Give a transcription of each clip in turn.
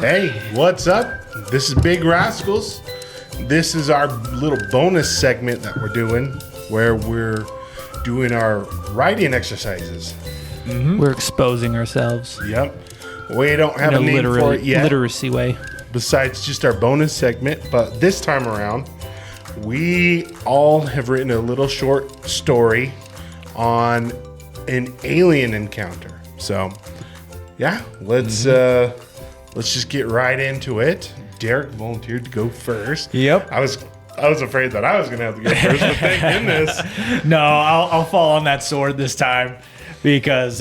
Hey, what's up? This is Big Rascals. This is our little bonus segment that we're doing where we're doing our writing exercises. Mm-hmm. We're exposing ourselves. Yep. We don't have a name for it yet. Literacy way. Besides just our bonus segment, but this time around, we all have written a little short story on an alien encounter. So, yeah, let's just get right into it. Derek volunteered to go first. Yep. I was afraid that I was going to have to go first, but thank goodness. No, I'll fall on that sword this time because,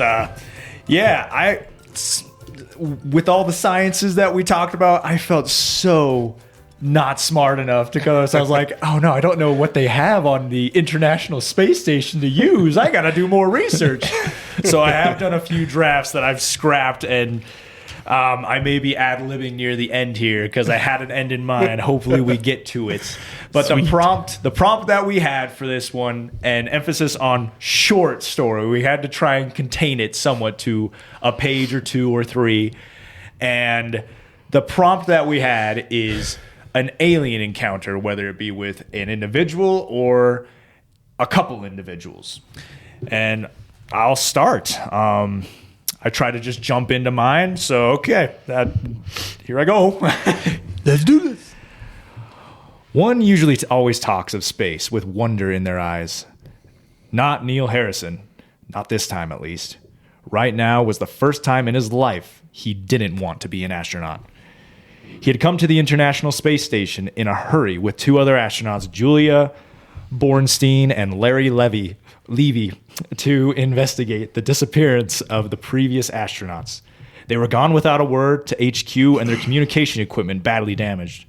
with all the sciences that we talked about, I felt so not smart enough to go. So I was like, oh no, I don't know what they have on the International Space Station to use. I got to do more research. So I have done a few drafts that I've scrapped, and I may be ad-libbing near the end here because I had an end in mind. Hopefully we get to it. But the prompt that we had for this one, and emphasis on short story, we had to try and contain it somewhat to a page or two or three. And the prompt that we had is an alien encounter, whether it be with an individual or a couple individuals. And I'll start. I try to just jump into mine. So, okay, here I go. Let's do this. One usually always talks of space with wonder in their eyes. Not Neil Harrison. Not this time, at least. Right now was the first time in his life he didn't want to be an astronaut. He had come to the International Space Station in a hurry with two other astronauts, Julia Bornstein and Larry Levy, to investigate the disappearance of the previous astronauts. They were gone without a word to HQ and their communication equipment badly damaged.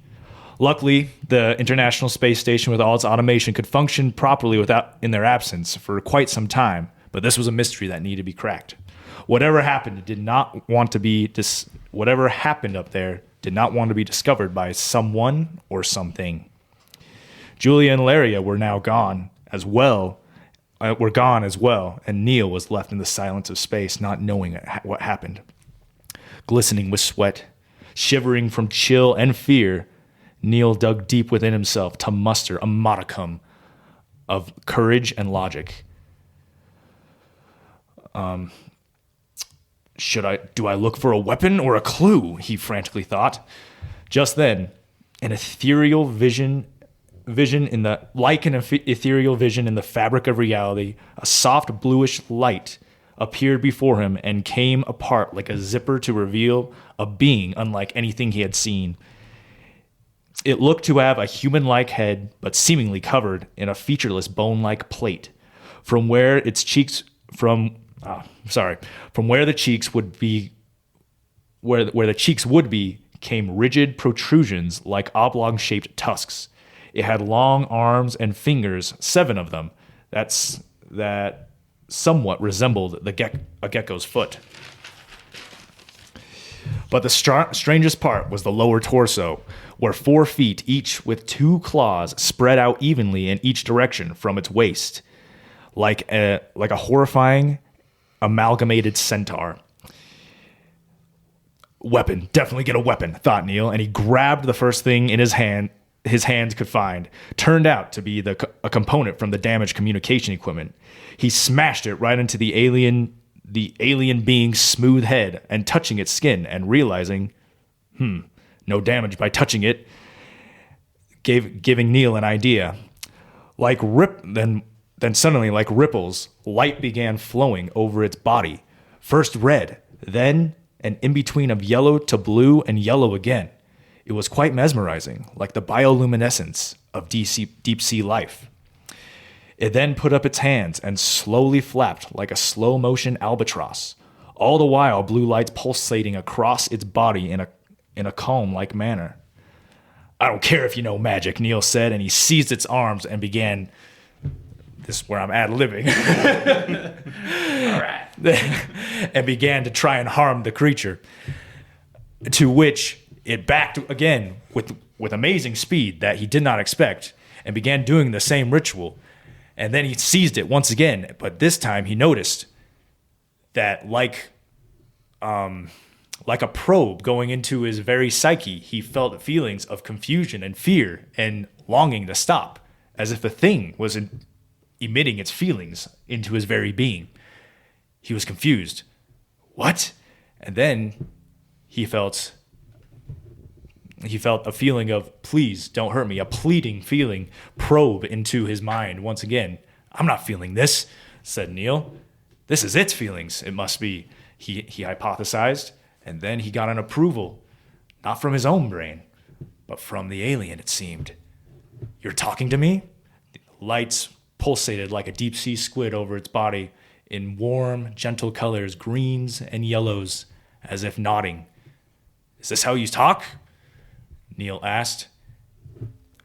Luckily, the International Space Station with all its automation could function properly in their absence for quite some time, but this was a mystery that needed to be cracked. Whatever happened up there did not want to be discovered by someone or something. Julia and Laria were now gone as well, and Neil was left in the silence of space, not knowing what happened. Glistening with sweat, shivering from chill and fear, Neil dug deep within himself to muster a modicum of courage and logic. Do I look for a weapon or a clue? He frantically thought. Just then, an ethereal vision in the fabric of reality, a soft bluish light appeared before him and came apart like a zipper to reveal a being unlike anything he had seen. It looked to have a human-like head, but seemingly covered in a featureless bone-like plate, from where the cheeks would be came rigid protrusions like oblong-shaped tusks. It had long arms and fingers, 7 of them, that somewhat resembled a gecko's foot. But the strangest part was the lower torso, where 4 feet, each with 2 claws spread out evenly in each direction from its waist, like a horrifying amalgamated centaur. Weapon, definitely get a weapon, thought Neil, and he grabbed the first thing in his hands could find. Turned out to be a component from the damaged communication equipment. He smashed it right into the alien being's smooth head, and touching its skin and realizing, no damage by touching it, giving Neil an idea. Then suddenly, like ripples, light began flowing over its body. First red, then an in-between of yellow to blue and yellow again. It was quite mesmerizing, like the bioluminescence of deep sea life. It then put up its hands and slowly flapped like a slow-motion albatross, all the while blue lights pulsating across its body in a calm-like manner. I don't care if you know magic, Neil said, and he seized its arms and began... This is where I'm ad-libbing. All right. And began to try and harm the creature, to which it backed again with amazing speed that he did not expect, and began doing the same ritual. And then he seized it once again, but this time he noticed that like Like a probe going into his very psyche, he felt feelings of confusion and fear and longing to stop, as if a thing was emitting its feelings into his very being. He was confused. What? And then he felt a feeling of, please don't hurt me, a pleading feeling probe into his mind once again. I'm not feeling this, said Neil. This is its feelings, it must be, he hypothesized. And then he got an approval, not from his own brain, but from the alien, it seemed. You're talking to me? The lights pulsated like a deep-sea squid over its body in warm, gentle colors, greens and yellows, as if nodding. Is this how you talk? Neil asked.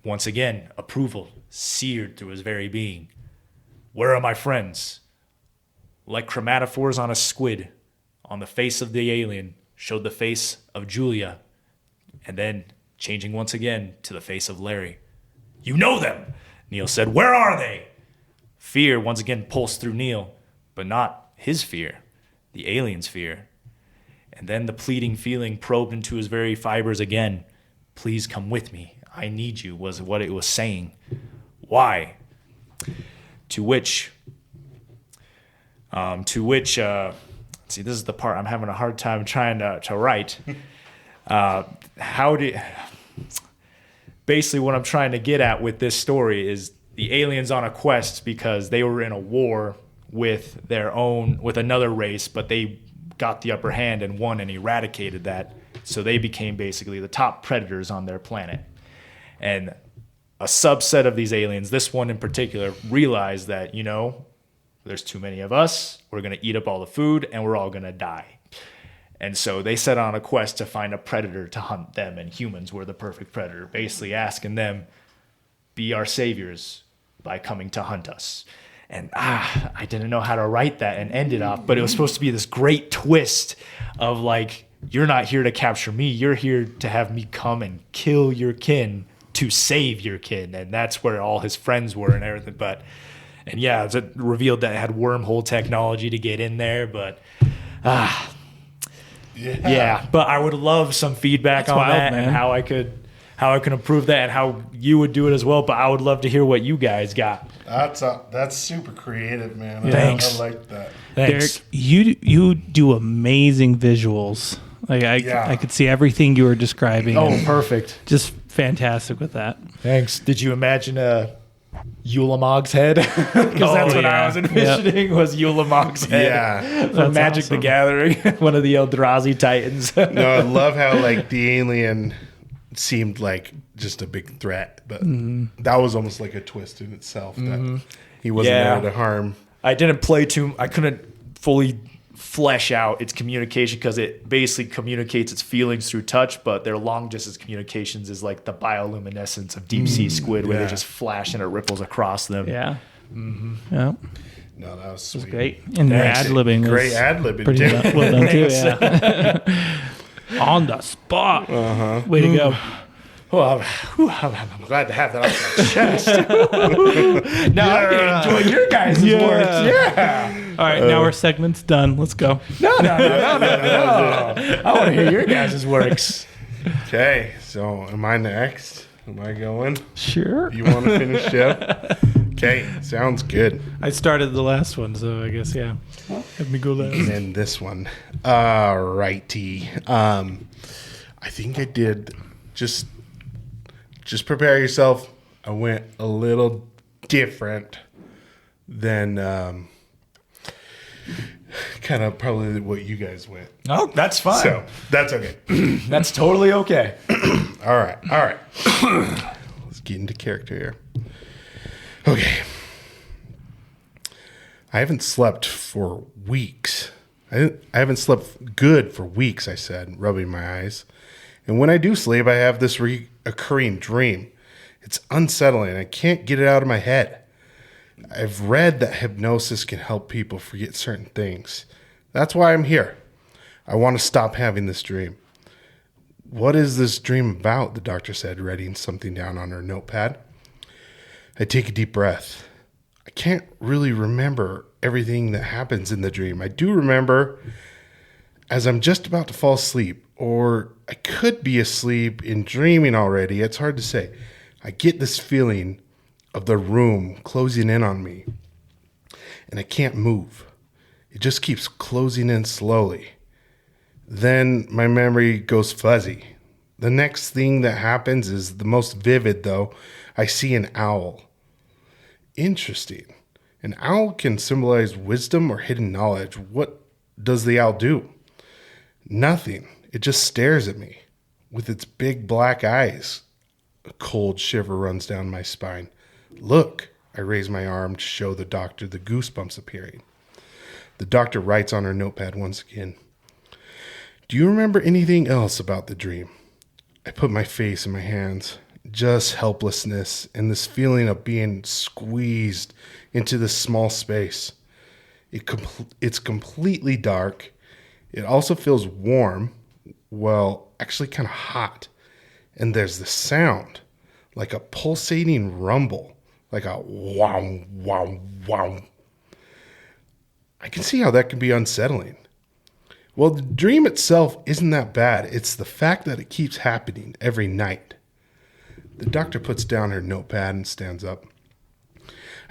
Once again, approval seared through his very being. Where are my friends? Like chromatophores on a squid, on the face of the alien, showed the face of Julia, and then, changing once again to the face of Larry. You know them, Neil said. Where are they? Fear once again pulsed through Neil, but not his fear, the alien's fear. And then the pleading feeling probed into his very fibers again. Please come with me. I need you, was what it was saying. Why? To which, see, this is the part I'm having a hard time trying to write. Basically what I'm trying to get at with this story is the aliens on a quest because they were in a war with another race, but they got the upper hand and won and eradicated that. So they became basically the top predators on their planet. And a subset of these aliens, this one in particular, realized that, there's too many of us, we're going to eat up all the food, and we're all going to die. And so they set on a quest to find a predator to hunt them, and humans were the perfect predator, basically asking them, be our saviors by coming to hunt us. And I didn't know how to write that and end it off, but it was supposed to be this great twist of like, you're not here to capture me, you're here to have me come and kill your kin to save your kin. And that's where all his friends were and everything. And yeah, it revealed that it had wormhole technology to get in there, but yeah. But I would love some feedback on that, man. And how I can improve that and how you would do it as well. But I would love to hear what you guys got. That's super creative, man. Yeah. Thanks. I like that. Thanks. Derek, you do amazing visuals. Like I could see everything you were describing. Oh, perfect. Just fantastic with that. Thanks. Did you imagine Eulamog's head? Because that's what I was envisioning was Eulamog's head. Yeah. From Magic the Gathering, one of the Eldrazi Titans. No, I love how like the alien seemed like just a big threat, but that was almost like a twist in itself that he wasn't there to harm. I couldn't fully flesh out its communication because it basically communicates its feelings through touch, but their long distance communications is like the bioluminescence of deep sea squid where they just flash and it ripples across them. Yeah. Yeah. No, that was sweet. Great. And your ad-libbing was great ad-libbing. pretty well done too, yeah. On the spot. Way to go. Well, I'm glad to have that off my chest. Now I'm going to enjoy your guys' work. Yeah. All right, now our segment's done. Let's go. No. I want to hear your guys' works. Okay, so am I next? Am I going? Sure. You want to finish up? Okay, sounds good. I started the last one, so I guess, yeah. Let me go last. And then this one. All righty. I think I did just prepare yourself. I went a little different than kind of probably what you guys went. Oh, that's fine. So that's okay. That's totally okay. All right. Let's get into character here. Okay. I haven't slept for weeks. I haven't slept good for weeks, I said, rubbing my eyes. And when I do sleep, I have this recurring dream. It's unsettling. I can't get it out of my head. I've read that hypnosis can help people forget certain things. That's why I'm here. I want to stop having this dream. What is this dream about? The doctor said, writing something down on her notepad. I take a deep breath. I can't really remember everything that happens in the dream. I do remember as I'm just about to fall asleep, or I could be asleep and dreaming already. It's hard to say. I get this feeling of the room closing in on me, and I can't move. It just keeps closing in slowly. Then my memory goes fuzzy. The next thing that happens is the most vivid, though. I see an owl. Interesting. An owl can symbolize wisdom or hidden knowledge. What does the owl do? Nothing. It just stares at me with its big black eyes. A cold shiver runs down my spine. Look, I raise my arm to show the doctor the goosebumps appearing. The doctor writes on her notepad once again. Do you remember anything else about the dream? I put my face in my hands. Just helplessness and this feeling of being squeezed into this small space. It's completely dark. It also feels warm. Well, actually kind of hot. And there's the sound, like a pulsating rumble, like a wow, wow, wow. I can see how that can be unsettling. Well, the dream itself isn't that bad. It's the fact that it keeps happening every night. The doctor puts down her notepad and stands up.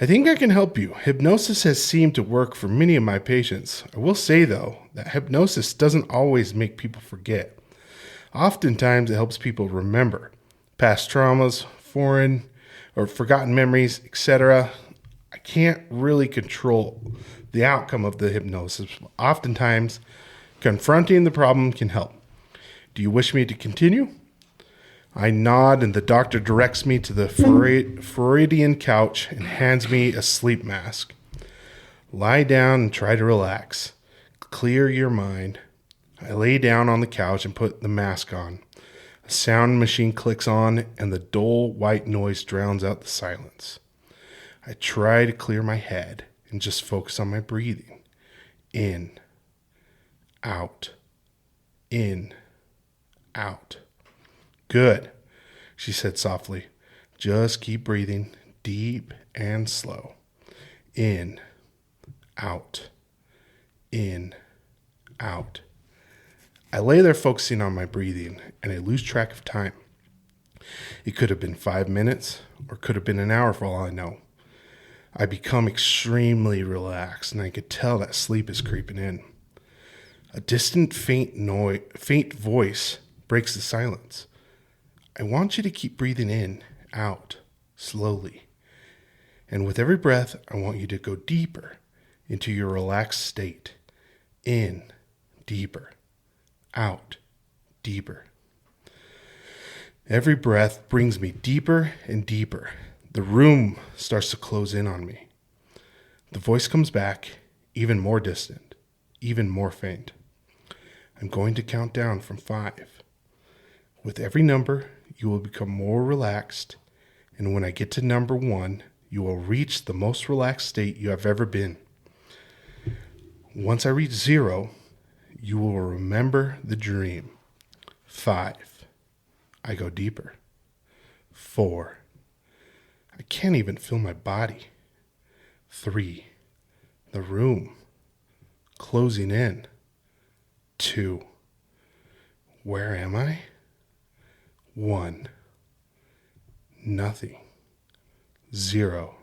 I think I can help you. Hypnosis has seemed to work for many of my patients. I will say, though, that hypnosis doesn't always make people forget. Oftentimes, it helps people remember past traumas, foreign or forgotten memories, etc. I can't really control the outcome of the hypnosis. Oftentimes, confronting the problem can help. Do you wish me to continue? I nod, and the doctor directs me to the Freudian couch and hands me a sleep mask. Lie down and try to relax. Clear your mind. I lay down on the couch and put the mask on. A sound machine clicks on, and the dull white noise drowns out the silence. I try to clear my head and just focus on my breathing. In, out, in, out. Good, she said softly. Just keep breathing deep and slow. In, out, in, out. I lay there focusing on my breathing, and I lose track of time. It could have been 5 minutes, or could have been an hour for all I know. I become extremely relaxed, and I could tell that sleep is creeping in. A distant faint voice breaks the silence. I want you to keep breathing in, out, slowly. And with every breath, I want you to go deeper into your relaxed state. In, deeper, out, deeper. Every breath brings me deeper and deeper. The room starts to close in on me. The voice comes back, even more distant, even more faint. I'm going to count down from 5. With every number, you will become more relaxed, and when I get to number 1, you will reach the most relaxed state you have ever been. Once I reach 0, you will remember the dream. 5. I go deeper. 4. I can't even feel my body. 3. The room closing in. 2. Where am I? 1. Nothing. 0.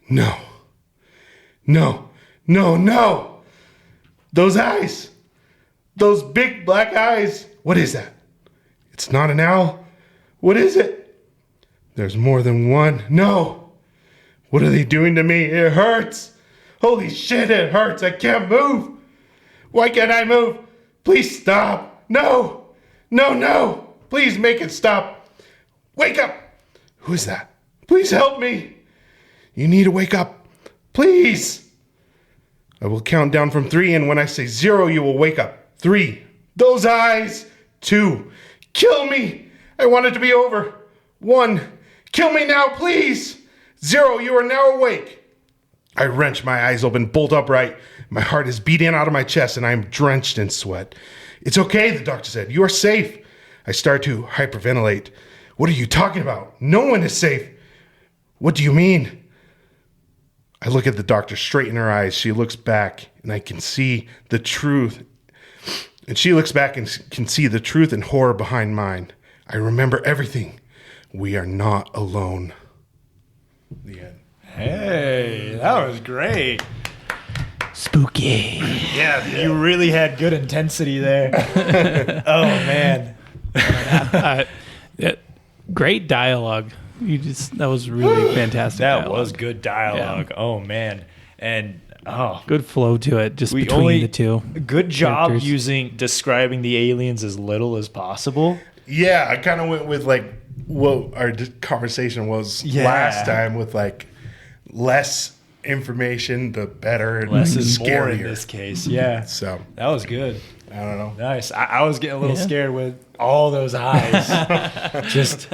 No. No. No, no. Those eyes. Those big black eyes. What is that? It's not an owl. What is it? There's more than one. No. What are they doing to me? It hurts. Holy shit, it hurts. I can't move. Why can't I move? Please stop. No. No, no. Please make it stop. Wake up. Who is that? Please help me. You need to wake up. Please. I will count down from 3, and when I say 0, you will wake up. 3. Those eyes. 2. Kill me. I want it to be over. 1. Kill me now, please. 0. You are now awake. I wrench my eyes open, bolt upright. My heart is beating out of my chest, and I am drenched in sweat. It's okay, the doctor said. You are safe. I start to hyperventilate. What are you talking about? No one is safe. What do you mean? I look at the doctor straight in her eyes. She looks back, and I can see the truth. And she looks back and can see the truth and horror behind mine. I remember everything. We are not alone. The end. Hey, that was great. Spooky. Yeah, you really had good intensity there. Oh, man. Great dialogue. That was really fantastic. That dialogue. was good dialogue. Yeah. Oh, man. And good flow to it, just between the two. Good job describing the aliens as little as possible. Yeah, I kind of went with like what our conversation was last time, with like less information, the better, and less like is scarier more in this case. Yeah, so that was good. I don't know. Nice. I was getting a little scared with all those eyes. Just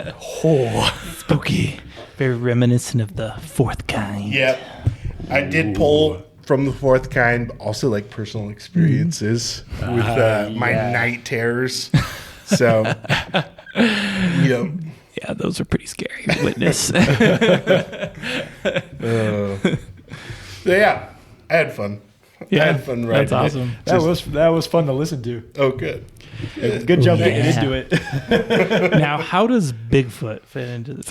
spooky. Very reminiscent of the fourth kind. Yep. I did pull from the fourth kind, but also like personal experiences with my night terrors. So, yeah, those are pretty scary to witness. Yeah, I had fun. Yeah, I had fun writing. That's awesome. That was fun to listen to. Oh, good. Good job getting into it. Now, how does Bigfoot fit into this?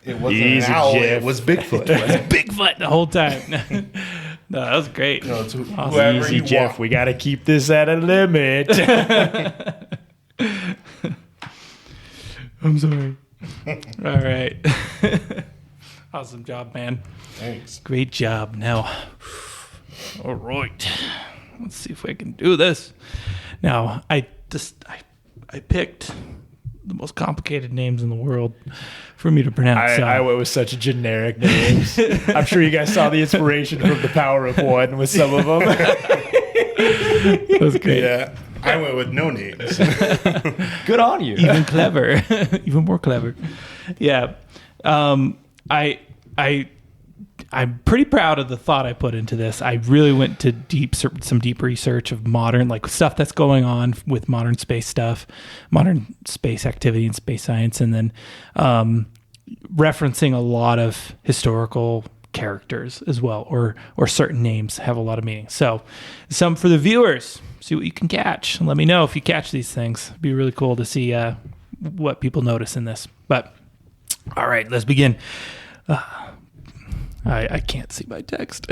It wasn't an owl, it was Bigfoot. It was Bigfoot the whole time. No, that was great. No, it's awesome. Easy, Jeff. We got to keep this at a limit. I'm sorry. All right. Awesome job, man. Thanks. Great job. Now, all right. Let's see if I can do this. Now, I picked the most complicated names in the world for me to pronounce. I went with such generic names. I'm sure you guys saw the inspiration from The Power of One with some of them. That was great. Yeah, I went with no names. Good on you. Even clever. Even more clever. Yeah. I'm pretty proud of the thought I put into this. I really went to some deep research of modern, like stuff that's going on with modern space stuff, modern space activity and space science, and then referencing a lot of historical characters as well, or certain names have a lot of meaning. So some for the viewers, see what you can catch. Let me know if you catch these things. It'd be really cool to see what people notice in this. But all right, let's begin. I can't see my text.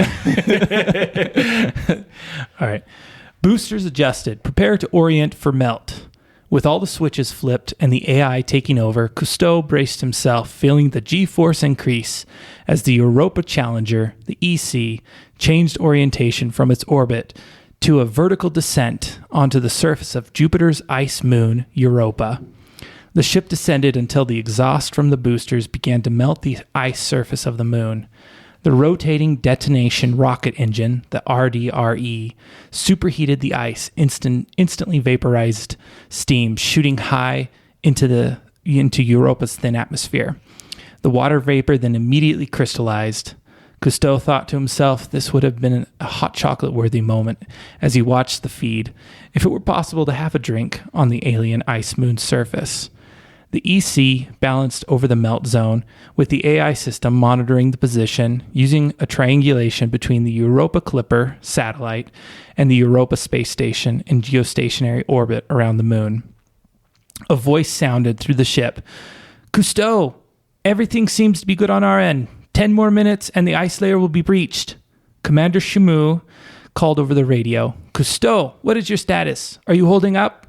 All right. Boosters adjusted. Prepare to orient for melt. With all the switches flipped and the AI taking over, Cousteau braced himself, feeling the G-force increase as the Europa Challenger, the EC, changed orientation from its orbit to a vertical descent onto the surface of Jupiter's ice moon, Europa. The ship descended until the exhaust from the boosters began to melt the ice surface of the moon. The rotating detonation rocket engine, the RDRE, superheated the ice, instantly vaporized steam shooting high into Europa's thin atmosphere. The water vapor then immediately crystallized. Cousteau thought to himself this would have been a hot chocolate-worthy moment as he watched the feed, if it were possible to have a drink on the alien ice moon surface. The EC balanced over the melt zone, with the AI system monitoring the position using a triangulation between the Europa Clipper satellite and the Europa space station in geostationary orbit around the moon. A voice sounded through the ship. Cousteau, everything seems to be good on our end. 10 more minutes and the ice layer will be breached. Commander Chamu called over the radio. Cousteau, what is your status? Are you holding up?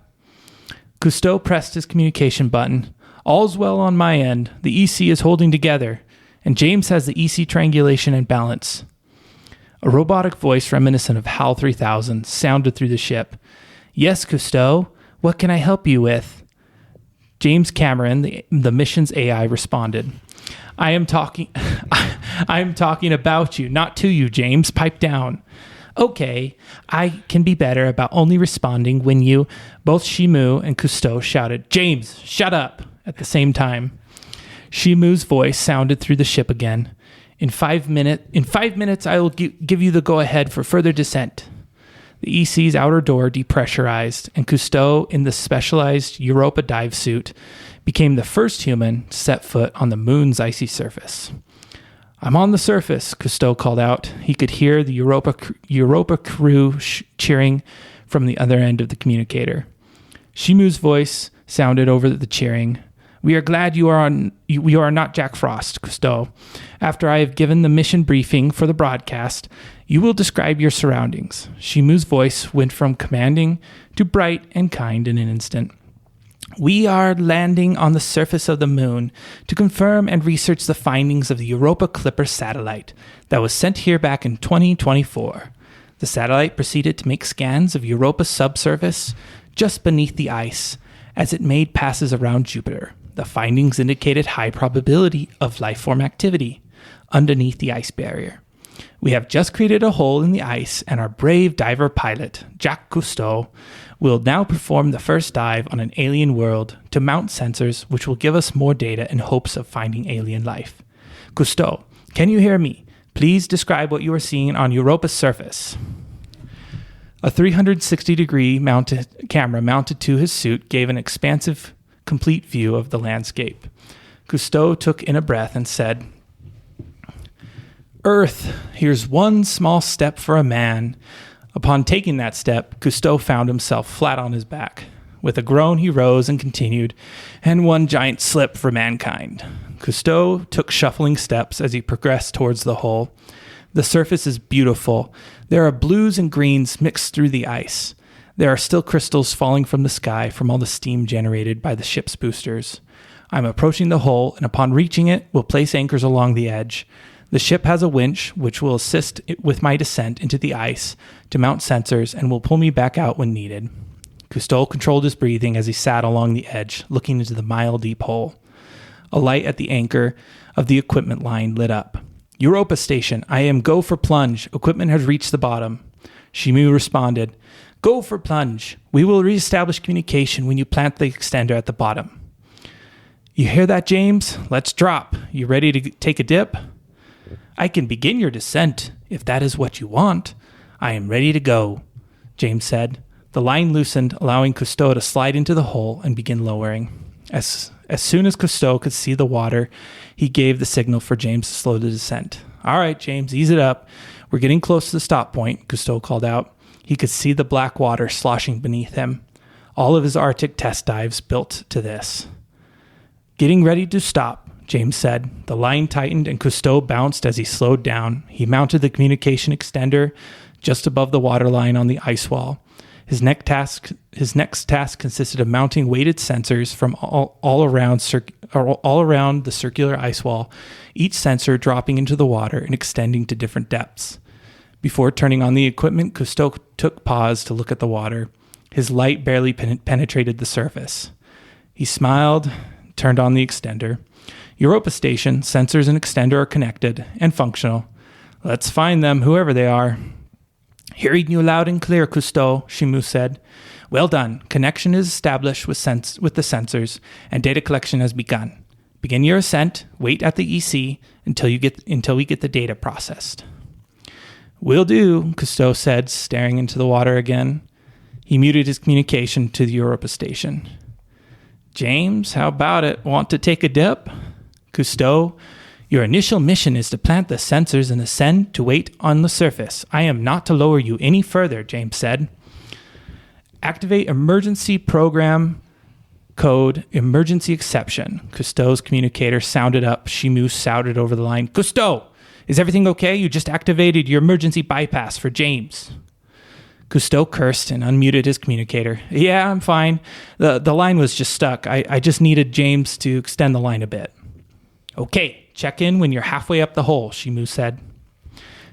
Cousteau pressed his communication button. All's well on my end. The EC is holding together, and James has the EC triangulation and balance. A robotic voice reminiscent of HAL 3000 sounded through the ship. Yes, Cousteau, what can I help you with? James Cameron, the mission's AI, responded. I am talking about you, not to you, James. Pipe down. Okay, I can be better about only responding when you, both Shimu and Cousteau shouted, James, shut up, at the same time. Shimu's voice sounded through the ship again. In 5 minutes, I will give you the go-ahead for further descent. The EC's outer door depressurized, and Cousteau, in the specialized Europa dive suit, became the first human to set foot on the moon's icy surface. I'm on the surface, Cousteau called out. He could hear the Europa crew cheering from the other end of the communicator. Shimu's voice sounded over the cheering. We are glad you are not Jack Frost, Cousteau. After I have given the mission briefing for the broadcast, you will describe your surroundings. Shimu's voice went from commanding to bright and kind in an instant. We are landing on the surface of the moon to confirm and research the findings of the Europa Clipper satellite that was sent here back in 2024. The satellite proceeded to make scans of Europa's subsurface just beneath the ice as it made passes around Jupiter. The findings indicated high probability of life form activity underneath the ice barrier. We have just created a hole in the ice, and our brave diver pilot, Jacques Cousteau, will now perform the first dive on an alien world to mount sensors which will give us more data in hopes of finding alien life. Cousteau, can you hear me? Please describe what you are seeing on Europa's surface. A 360-degree camera mounted to his suit gave an expansive, complete view of the landscape. Cousteau took in a breath and said, Earth, here's one small step for a man. Upon taking that step, Cousteau found himself flat on his back. With a groan, he rose and continued, and one giant slip for mankind. Cousteau took shuffling steps as he progressed towards the hole. The surface is beautiful. There are blues and greens mixed through the ice. There are still crystals falling from the sky from all the steam generated by the ship's boosters. I'm approaching the hole, and upon reaching it, we'll place anchors along the edge. The ship has a winch, which will assist with my descent into the ice to mount sensors and will pull me back out when needed. Cousteau controlled his breathing as he sat along the edge, looking into the mile-deep hole. A light at the anchor of the equipment line lit up. Europa Station, I am go for plunge. Equipment has reached the bottom. Shimu responded, Go for plunge. We will reestablish communication when you plant the extender at the bottom. You hear that, James? Let's drop. You ready to take a dip? I can begin your descent, if that is what you want. I am ready to go, James said. The line loosened, allowing Cousteau to slide into the hole and begin lowering. As soon as Cousteau could see the water, he gave the signal for James to slow the descent. All right, James, ease it up. We're getting close to the stop point, Cousteau called out. He could see the black water sloshing beneath him. All of his Arctic test dives built to this. Getting ready to stop, James said. The line tightened and Cousteau bounced as he slowed down. He mounted the communication extender just above the waterline on the ice wall. His next task consisted of mounting weighted sensors from all around the circular ice wall, each sensor dropping into the water and extending to different depths. Before turning on the equipment, Cousteau took pause to look at the water. His light barely penetrated the surface. He smiled, turned on the extender. Europa Station, sensors and extender are connected and functional. Let's find them, whoever they are. Hearing you loud and clear, Cousteau, Shimu said. Well done. Connection is established with the sensors, and data collection has begun. Begin your ascent. Wait at the EC until we get the data processed. Will do, Cousteau said, staring into the water again. He muted his communication to the Europa Station. James, how about it? Want to take a dip? Cousteau, your initial mission is to plant the sensors and ascend to wait on the surface. I am not to lower you any further, James said. Activate emergency program code emergency exception. Cousteau's communicator sounded up. Shimu shouted over the line, Cousteau, is everything okay? You just activated your emergency bypass for James. Cousteau cursed and unmuted his communicator. Yeah, I'm fine. The line was just stuck. I just needed James to extend the line a bit. Okay, check in when you're halfway up the hole, Shimu said.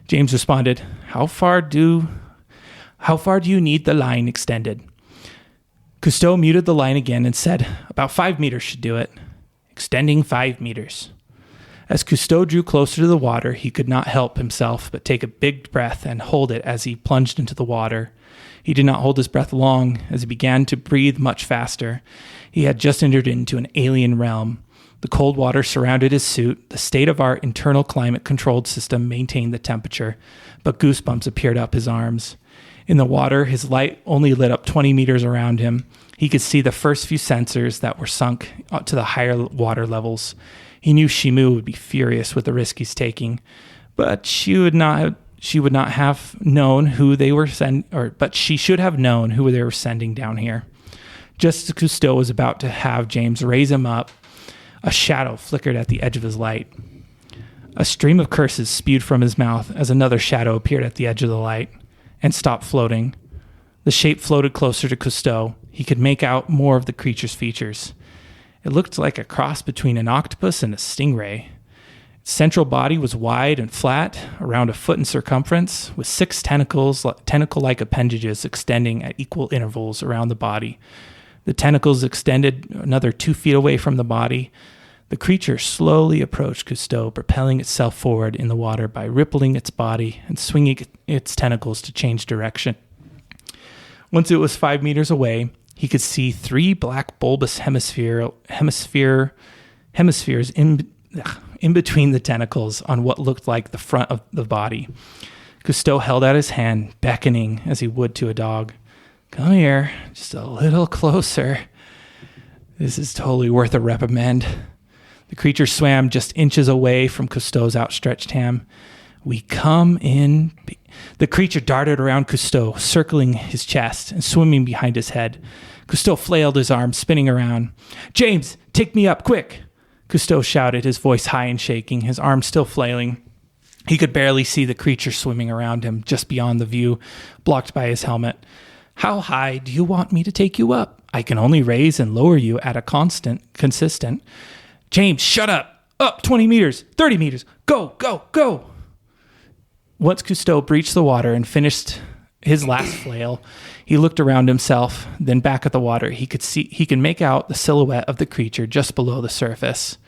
James responded, How far do you need the line extended? Cousteau muted the line again and said, About 5 meters should do it. Extending 5 meters. As Cousteau drew closer to the water, he could not help himself but take a big breath and hold it as he plunged into the water. He did not hold his breath long as he began to breathe much faster. He had just entered into an alien realm. The cold water surrounded his suit. The state-of-the-art internal climate-controlled system maintained the temperature, but goosebumps appeared up his arms. In the water, his light only lit up 20 meters around him. He could see the first few sensors that were sunk to the higher water levels. He knew Shimu would be furious with the risk he's taking, but she should have known who they were sending down here. Just as Cousteau was about to have James raise him up, a shadow flickered at the edge of his light. A stream of curses spewed from his mouth as another shadow appeared at the edge of the light and stopped floating. The shape floated closer to Cousteau. He could make out more of the creature's features. It looked like a cross between an octopus and a stingray. Its central body was wide and flat, around a foot in circumference, with 6 tentacle-like appendages extending at equal intervals around the body. The tentacles extended another 2 feet away from the body. The creature slowly approached Cousteau, propelling itself forward in the water by rippling its body and swinging its tentacles to change direction. Once it was 5 meters away, he could see 3 black bulbous hemispheres in between the tentacles on what looked like the front of the body. Cousteau held out his hand, beckoning as he would to a dog. "Come here, just a little closer. This is totally worth a reprimand." The creature swam just inches away from Cousteau's outstretched hand. "We come in." The creature darted around Cousteau, circling his chest and swimming behind his head. Cousteau flailed his arms, spinning around. "James, take me up, quick!" Cousteau shouted, his voice high and shaking, his arms still flailing. He could barely see the creature swimming around him, just beyond the view, blocked by his helmet. "How high do you want me to take you up? I can only raise and lower you at a consistent. James, shut up! Up 20 meters, 30 meters, go, go, go!" Once Cousteau breached the water and finished his last flail, he looked around himself, then back at the water. He could make out the silhouette of the creature just below the surface.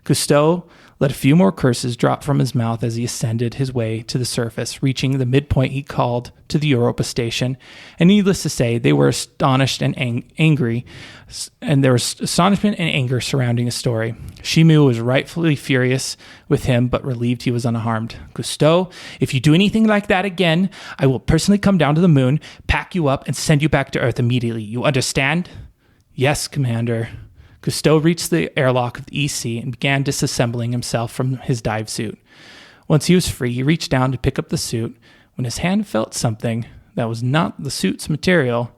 Cousteau let a few more curses drop from his mouth as he ascended his way to the surface, reaching the midpoint he called to the Europa station. And needless to say, they were astonished and angry, and there was astonishment and anger surrounding his story. Shimu was rightfully furious with him, but relieved he was unharmed. "Cousteau, if you do anything like that again, I will personally come down to the moon, pack you up, and send you back to Earth immediately. You understand?" "Yes, Commander." Cousteau reached the airlock of the EC and began disassembling himself from his dive suit. Once he was free, he reached down to pick up the suit when his hand felt something that was not the suit's material.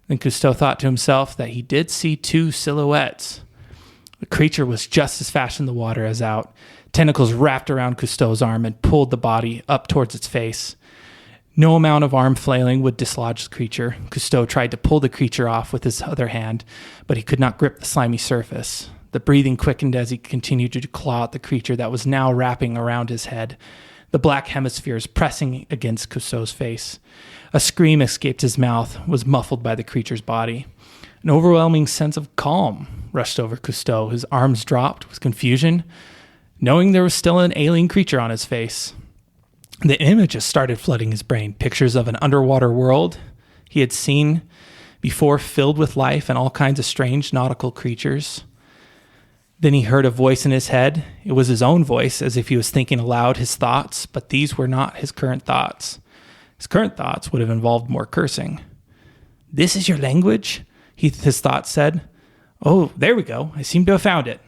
Then Cousteau thought to himself that he did see 2 silhouettes. The creature was just as fast in the water as out. Tentacles wrapped around Cousteau's arm and pulled the body up towards its face. No amount of arm flailing would dislodge the creature. Cousteau tried to pull the creature off with his other hand, but he could not grip the slimy surface. The breathing quickened as he continued to claw at the creature that was now wrapping around his head, the black hemispheres pressing against Cousteau's face. A scream escaped his mouth, was muffled by the creature's body. An overwhelming sense of calm rushed over Cousteau. His arms dropped with confusion, knowing there was still an alien creature on his face. The images started flooding his brain, pictures of an underwater world he had seen before, filled with life and all kinds of strange nautical creatures. Then he heard a voice in his head. It was his own voice, as if he was thinking aloud his thoughts, but these were not his current thoughts. His current thoughts would have involved more cursing. "This is your language?" his thoughts said. "Oh, there we go. I seem to have found it.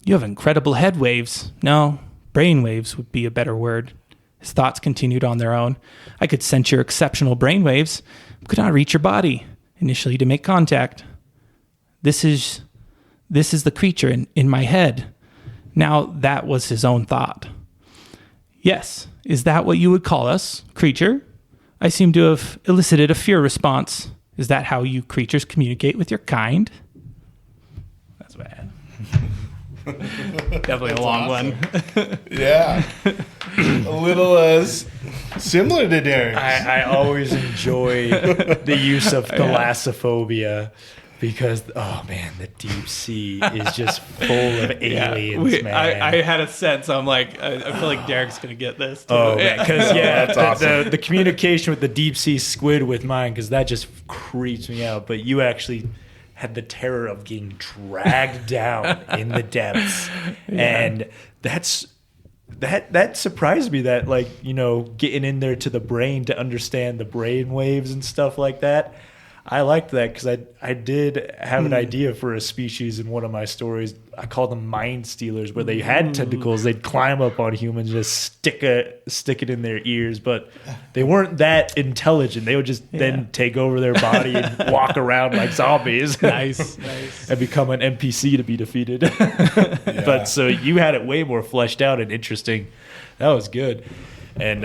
You have incredible head waves. No, brain waves would be a better word." His thoughts continued on their own. "I could sense your exceptional brain waves, but could not reach your body initially to make contact. This is the creature in my head." Now that was his own thought. "Yes, is that what you would call us, creature? I seem to have elicited a fear response. Is that how you creatures communicate with your kind?" That's bad. Definitely a long one. Yeah. A little similar to Derek. I always enjoy the use of thalassophobia because, oh man, the deep sea is just full of aliens, man. I had a sense. I'm like, I feel like Derek's going to get this too. Oh, because that's awesome. the communication with the deep sea squid with mine, because that just creeps me out. But you actually had the terror of getting dragged down in the depths. Yeah. And that surprised me, that, like, you know, getting in there to the brain to understand the brain waves and stuff like that. I liked that because I did have an idea for a species in one of my stories. I called them mind stealers, where they had tentacles. They'd climb up on humans, just stick it in their ears, but they weren't that intelligent. They would just then take over their body and walk around like zombies. Nice. And become an NPC to be defeated. But so you had it way more fleshed out and interesting. That was good. And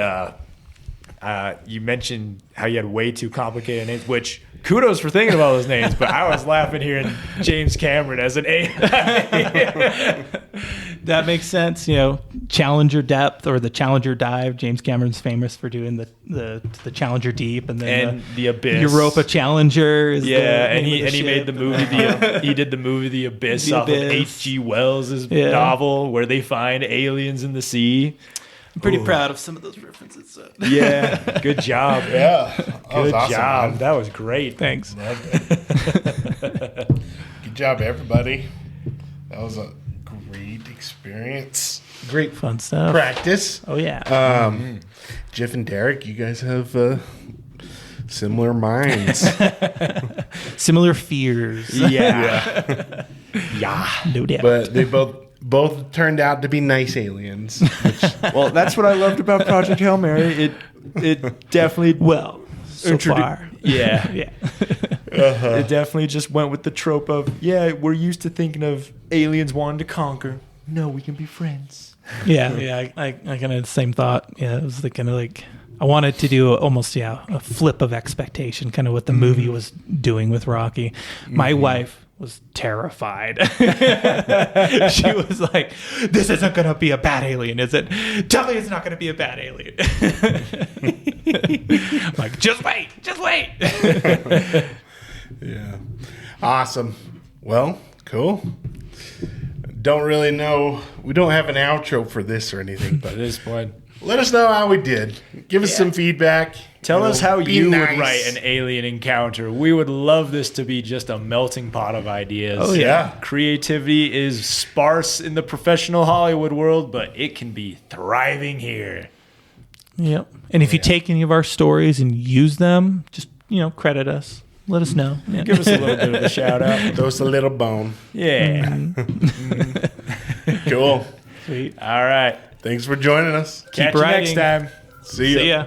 you mentioned how you had way too complicated names, which kudos for thinking about those names, but I was laughing hearing James Cameron as an AI. That makes sense. Challenger depth or the Challenger dive. James Cameron's famous for doing the Challenger deep, and then the Abyss. Europa Challenger. Is and he made the movie. He did the movie The Abyss off of H.G. Wells' novel, where they find aliens in the sea. I'm pretty proud of some of those references. Yeah, good job. Yeah, Good awesome, job. man. That was great. Thanks. Good job, everybody. That was a great experience. Great fun stuff. Practice. Oh yeah. Jeff and Derek, you guys have similar minds. Similar fears. Yeah. No doubt. But they both turned out to be nice aliens. Which, Well, that's what I loved about Project Hail Mary. It definitely so far. Yeah. Yeah. It definitely just went with the trope of, we're used to thinking of aliens wanting to conquer. No, we can be friends. Yeah. I kind of had the same thought. Yeah, it was the kind of like I wanted to do almost a flip of expectation, kind of what the movie was doing with Rocky. My wife was terrified. She was like, "This isn't going to be a bad alien, is it? Tell me it's not going to be a bad alien." I'm like, just wait. yeah. Awesome. Well, cool. Don't really know. We don't have an outro for this or anything, but At this point, let us know how we did. Give us some feedback. tell us how be you nice. would write an alien encounter. We would love this to be just a melting pot of ideas. Oh, yeah. Creativity is sparse in the professional Hollywood world, but it can be thriving here. Yep. And if you take any of our stories and use them, just credit us. Let us know. Yeah. Give us a little bit of a shout out. Throw us a little bone. Yeah. Cool. Sweet. All right. Thanks for joining us. Catch you next writing. time. See ya. See ya.